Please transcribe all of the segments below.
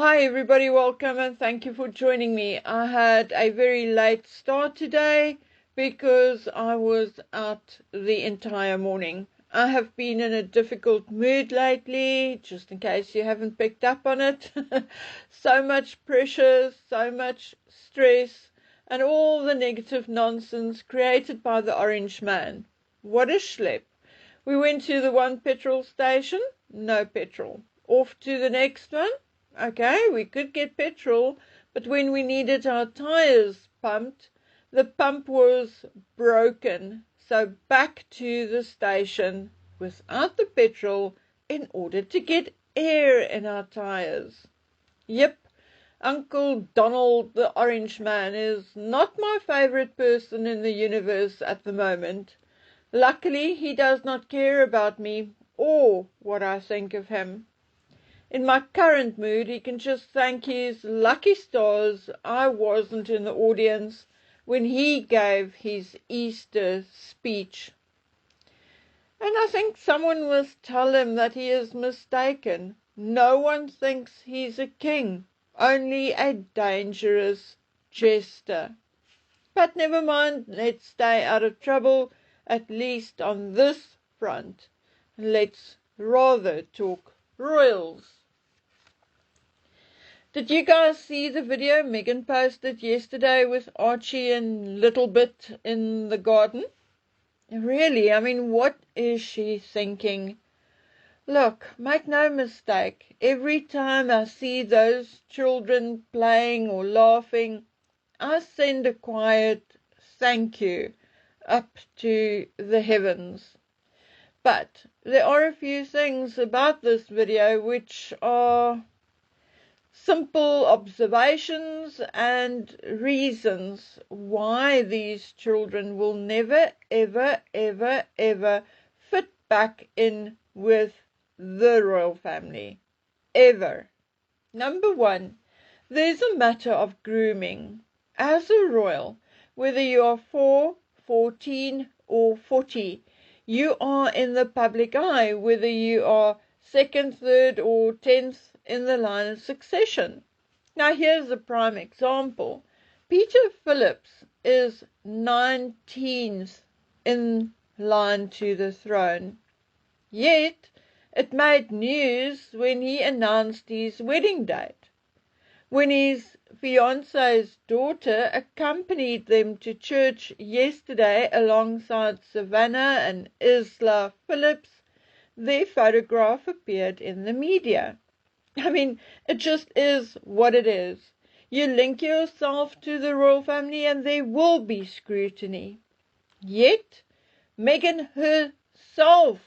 Hi everybody, welcome and thank you for joining me. I had a very late start today because I was out the entire morning. I have been in a difficult mood lately, just in case you haven't picked up on it. So much pressure, so much stress, and all the negative nonsense created by the orange man. What a schlep. We went to the one petrol station, no petrol. Off to the next one. Okay, we could get petrol, but when we needed our tires pumped, the pump was broken. So back to the station without the petrol in order to get air in our tires. Yep, Uncle Donald the Orange Man is not my favorite person in the universe at the moment. Luckily, he does not care about me or what I think of him. In my current mood, he can just thank his lucky stars I wasn't in the audience when he gave his Easter speech. And I think someone must tell him that he is mistaken. No one thinks he's a king, only a dangerous jester. But never mind, let's stay out of trouble, at least on this front. Let's rather talk royals. Did you guys see the video Meghan posted yesterday with Archie and Little Bit in the garden? Really, I mean, what is she thinking? Look, make no mistake, every time I see those children playing or laughing, I send a quiet thank you up to the heavens. But there are a few things about this video which are simple observations and reasons why these children will never, ever, ever, ever fit back in with the royal family. Ever. Number one, there's a matter of grooming. As a royal, whether you are 4, 14 or 40, you are in the public eye, whether you are 2nd, 3rd or 10th in the line of succession. Now here's a prime example. Peter Phillips is 19th in line to the throne. Yet it made news when he announced his wedding date. When his fiance's daughter accompanied them to church yesterday alongside Savannah and Isla Phillips, their photograph appeared in the media. I mean, it just is what it is. You link yourself to the royal family and there will be scrutiny. Yet, Meghan herself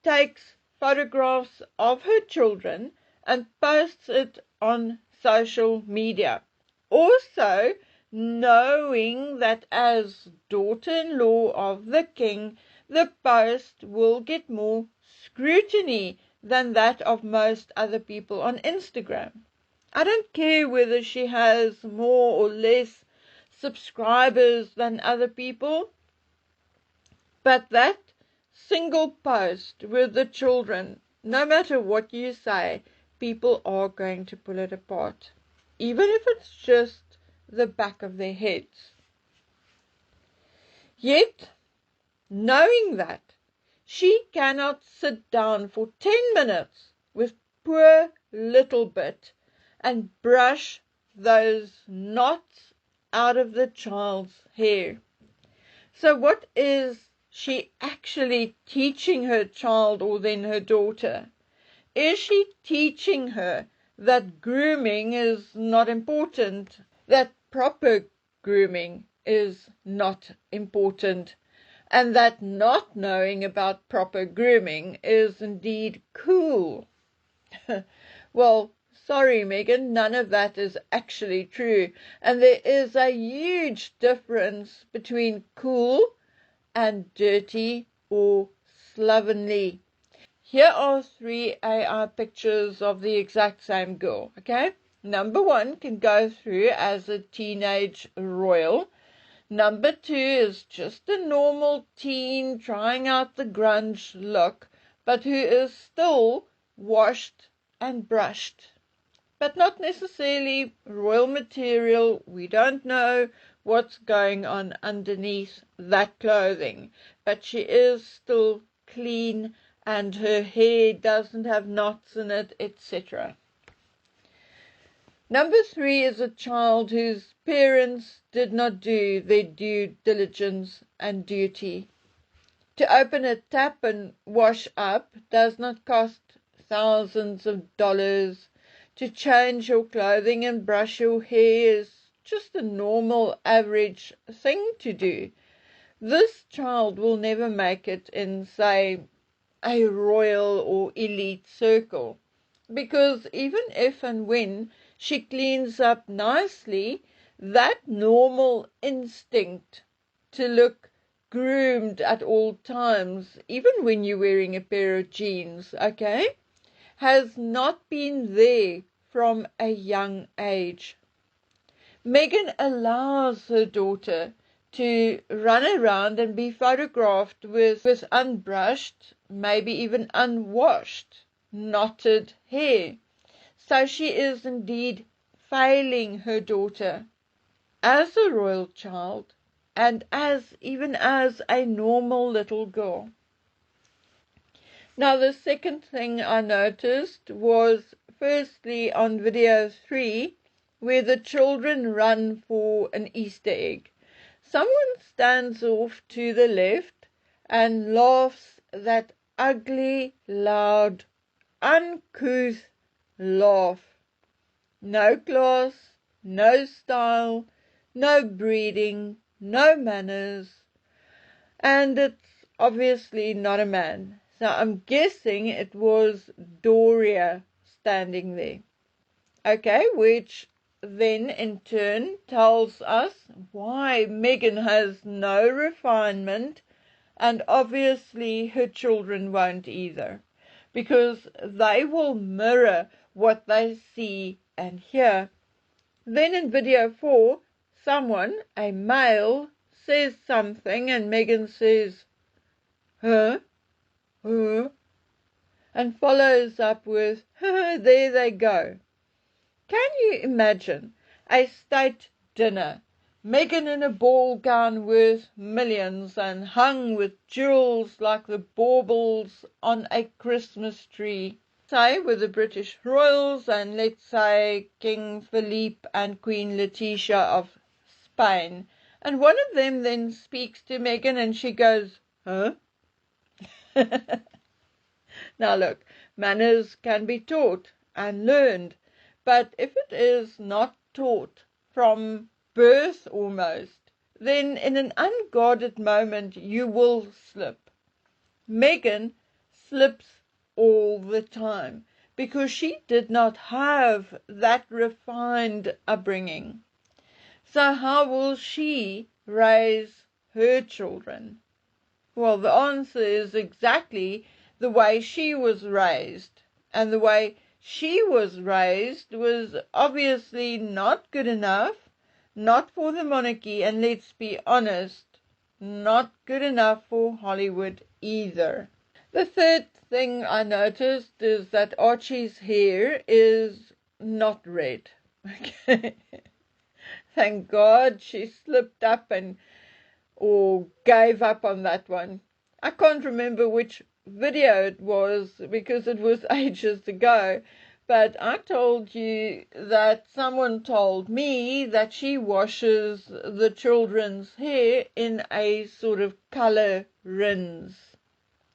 takes photographs of her children and posts it on social media. Also, knowing that as daughter-in-law of the king, the post will get more scrutiny than that of most other people on Instagram. I don't care whether she has more or less subscribers than other people, but that single post with the children, no matter what you say, people are going to pull it apart, even if it's just the back of their heads. Yet, knowing that, she cannot sit down for 10 minutes with poor Little Bit and brush those knots out of the child's hair. So what is she actually teaching her child or then her daughter? Is she teaching her that grooming is not important, that proper grooming is not important, and that not knowing about proper grooming is indeed cool? Well, sorry, Meghan, none of that is actually true, and there is a huge difference between cool and dirty or slovenly. Here are 3 AI pictures of the exact same girl, okay? Number 1 can go through as a teenage royal. Number 2 is just a normal teen trying out the grunge look, but who is still washed and brushed. but not necessarily royal material. We don't know what's going on underneath that clothing, but she is still clean and her hair doesn't have knots in it, etc. Number 3 is a child whose parents did not do their due diligence and duty. To open a tap and wash up does not cost thousands of dollars. To change your clothing and brush your hair is just a normal, average thing to do. This child will never make it in, say, a royal or elite circle, because even if and when she cleans up nicely, that normal instinct to look groomed at all times, even when you're wearing a pair of jeans, okay, has not been there from a young age. Meghan allows her daughter to run around and be photographed with unbrushed, maybe even unwashed, knotted hair. So she is indeed failing her daughter as a royal child and even as a normal little girl. Now, the second thing I noticed was firstly on video 3, where the children run for an Easter egg. Someone stands off to the left and laughs that ugly, loud, uncouth laugh. No class, no style, no breeding, no manners, and it's obviously not a man. So I'm guessing it was Doria standing there. Okay, which then in turn tells us why Meghan has no refinement, and obviously her children won't either, because they will mirror what they see and hear. Then in video 4, someone, a male, says something and Meghan says, huh, huh, and follows up with, huh, there they go. Can you imagine a state dinner, Meghan in a ball gown worth millions and hung with jewels like the baubles on a Christmas tree, say with the British royals and let's say King Philippe and Queen Letizia of Spain, and one of them then speaks to Meghan and she goes, huh? Now look, manners can be taught and learned, but if it is not taught from birth almost, then in an unguarded moment you will slip. Meghan slips all the time because she did not have that refined upbringing. So how will she raise her children? Well, the answer is exactly the way she was raised. And the way she was raised was obviously not good enough, not for the monarchy, and let's be honest, not good enough for Hollywood either. The third thing I noticed is that Archie's hair is not red. Okay. Thank God she slipped up or gave up on that one. I can't remember which video it was because it was ages ago, but I told you that someone told me that she washes the children's hair in a sort of color rinse.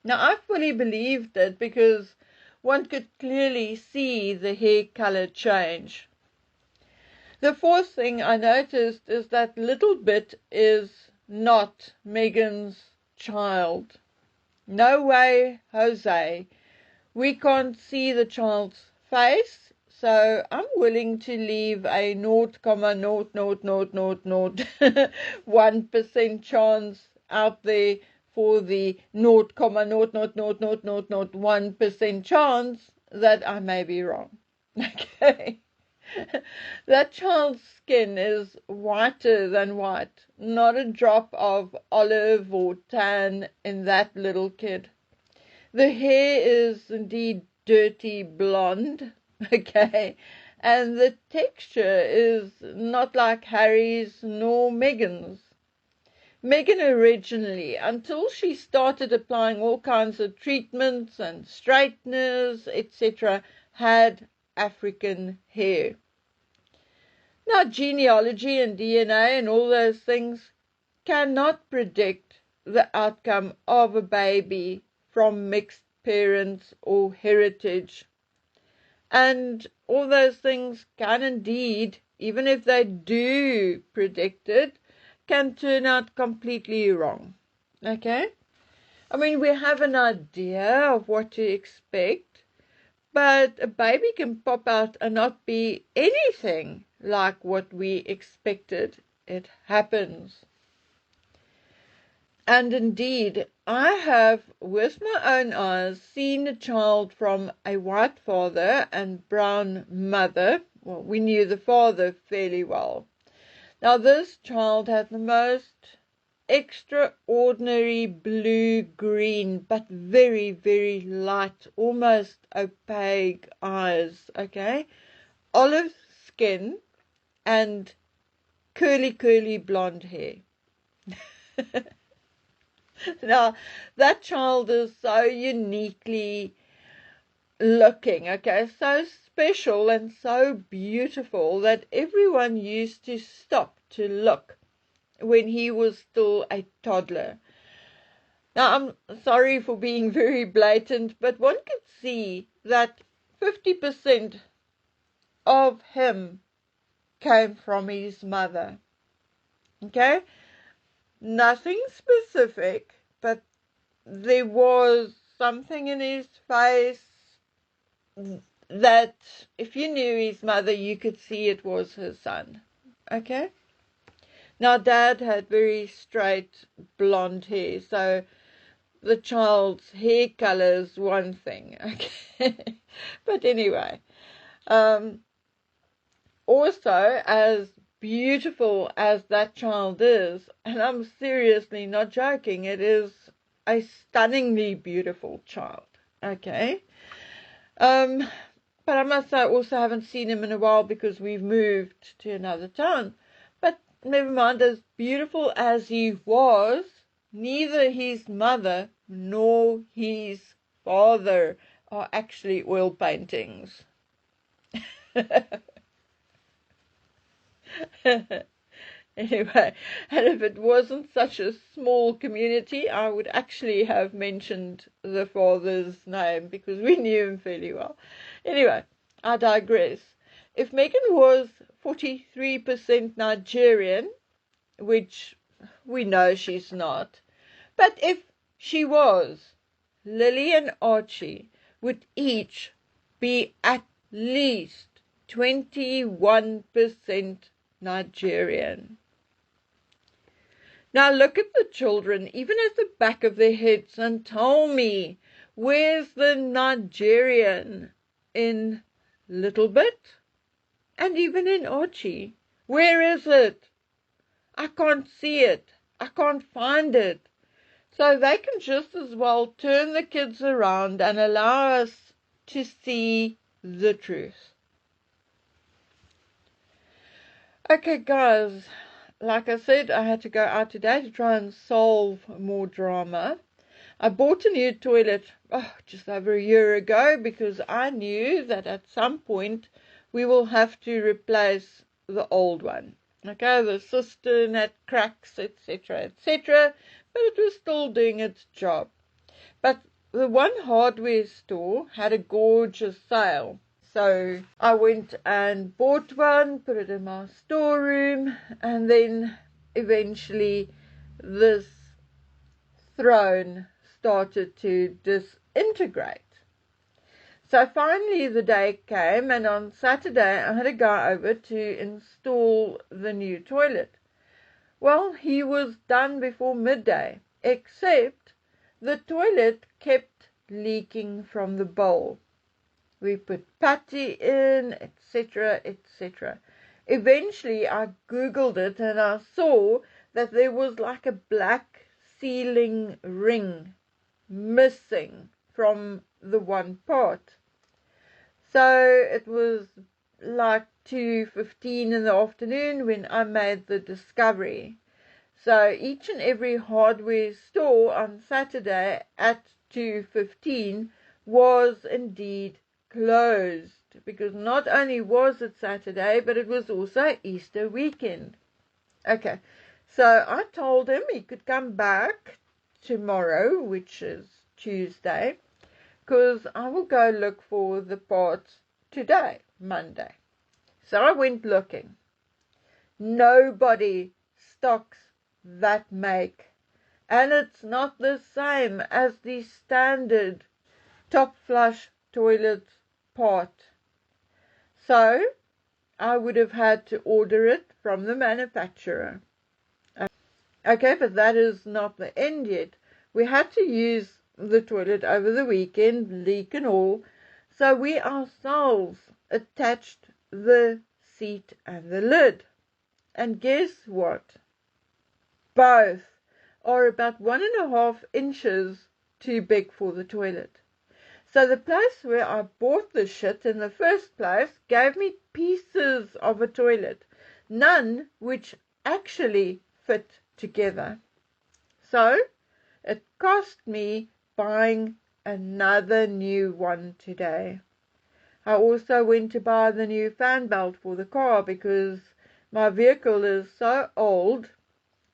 Now, I fully believed it because one could clearly see the hair color change. The fourth thing I noticed is that little bit is not Meghan's child. No way, Jose. We can't see the child's face, so I'm willing to leave a 0.00001% chance out there for the 0.00001% chance that I may be wrong. Okay. That child's skin is whiter than white, not a drop of olive or tan in that little kid. The hair is indeed dirty blonde, okay, And the texture is not like Harry's nor Meghan's. Meghan originally, until she started applying all kinds of treatments and straighteners, etc., had African hair. Now, genealogy and DNA and all those things cannot predict the outcome of a baby from mixed parents or heritage. And all those things can indeed, even if they do predict it, can turn out completely wrong. Okay? I mean, we have an idea of what to expect, but a baby can pop out and not be anything like what we expected. It happens. And indeed, I have, with my own eyes, seen a child from a white father and brown mother. Well, we knew the father fairly well. Now, this child had the most extraordinary blue-green, but very, very light, almost opaque eyes, okay? Olive skin and curly blonde hair. Now, that child is so uniquely looking, okay, so special and so beautiful that everyone used to stop to look when he was still a toddler. Now, I'm sorry for being very blatant, but one could see that 50% of him came from his mother. Okay? Nothing specific, but there was something in his face that if you knew his mother, you could see it was her son. Okay? Now, Dad had very straight blonde hair, so the child's hair color is one thing. Okay? But anyway, also, as beautiful as that child is, and I'm seriously not joking, it is a stunningly beautiful child. Okay? But I must say I also haven't seen him in a while because we've moved to another town. But never mind, as beautiful as he was, neither his mother nor his father are actually oil paintings. Anyway, and if it wasn't such a small community, I would actually have mentioned the father's name because we knew him fairly well. Anyway, I digress. If Meghan was 43% Nigerian, which we know she's not, but if she was, Lily and Archie would each be at least 21% Nigerian. Now look at the children, even at the back of their heads, and tell me, where's the Nigerian in Little Bit? And even in Archie? Where is it? I can't see it. I can't find it. So they can just as well turn the kids around and allow us to see the truth. Okay, guys. Like I said, I had to go out today to try and solve more drama. I bought a new toilet just over a year ago because I knew that at some point we will have to replace the old one. Okay, the cistern had cracks, etc., etc., but it was still doing its job. But the one hardware store had a gorgeous sale. So I went and bought one, put it in my storeroom, and then eventually this throne started to disintegrate. So finally the day came, and on Saturday I had a guy over to install the new toilet. Well, he was done before midday, except the toilet kept leaking from the bowl. We put putty in, etc., etc. Eventually, I Googled it and I saw that there was like a black sealing ring missing from the one part. So it was like 2:15 in the afternoon when I made the discovery. So each and every hardware store on Saturday at 2:15 was indeed closed, because not only was it Saturday, but it was also Easter weekend. Okay, so I told him he could come back tomorrow, which is Tuesday, because I will go look for the parts today, Monday. So I went looking. Nobody stocks that make, and it's not the same as the standard top flush toilet part. So I would have had to order it from the manufacturer. Okay, but that is not the end yet. We had to use the toilet over the weekend, leak and all, so we ourselves attached the seat and the lid. And guess what? Both are about 1.5 inches too big for the toilet. So the place where I bought the shit in the first place gave me pieces of a toilet, none which actually fit together. So it cost me buying another new one today. I also went to buy the new fan belt for the car because my vehicle is so old,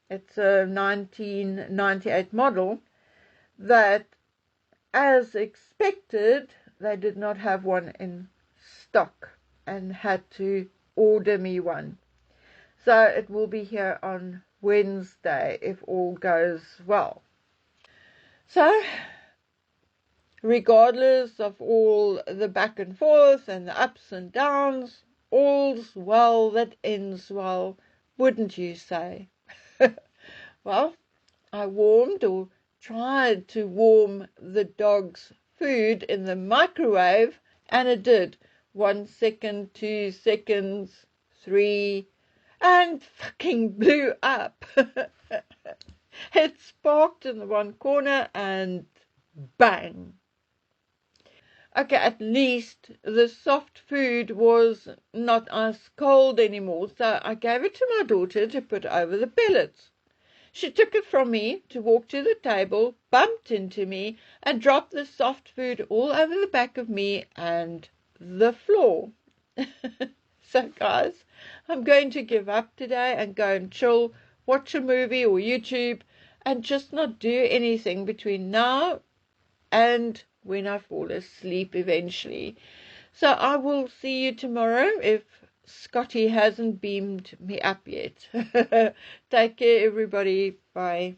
it's a 1998 model, that as expected, they did not have one in stock and had to order me one. So it will be here on Wednesday if all goes well. So, regardless of all the back and forth and the ups and downs, all's well that ends well, wouldn't you say? Well, I warmed or tried to warm the dog's food in the microwave, and it did. 1 second, 2 seconds, 3, and fucking blew up. It sparked in the one corner and bang. Okay, at least the soft food was not ice cold anymore, so I gave it to my daughter to put over the pellets. She took it from me to walk to the table, bumped into me, and dropped the soft food all over the back of me and the floor. So, guys, I'm going to give up today and go and chill, watch a movie or YouTube, and just not do anything between now and when I fall asleep eventually. So I will see you tomorrow if Scotty hasn't beamed me up yet. Take care, everybody. Bye.